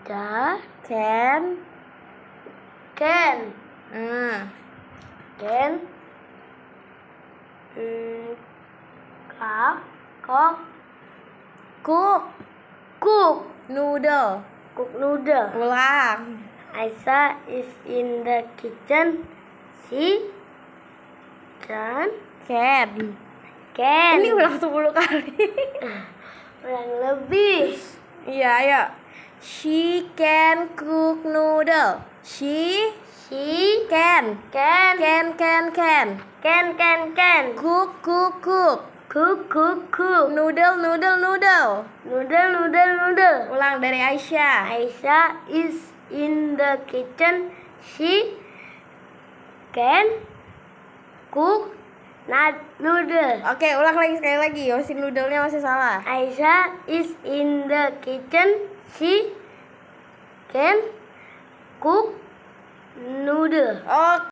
The can can cook noodle. noodle. Ulang. Aisyah is in the kitchen. She can Ini ulang 10 kali. Ulang lebih. Iya, ayo. She can cook noodle. She can cook noodle. Ulang dari Aisyah. Aisyah is in the kitchen. She can cook noodle. Oke, ulang lagi sekali lagi. Masih noodle-nya masih salah. Aisyah is in the kitchen. She can cook noodle. Oke.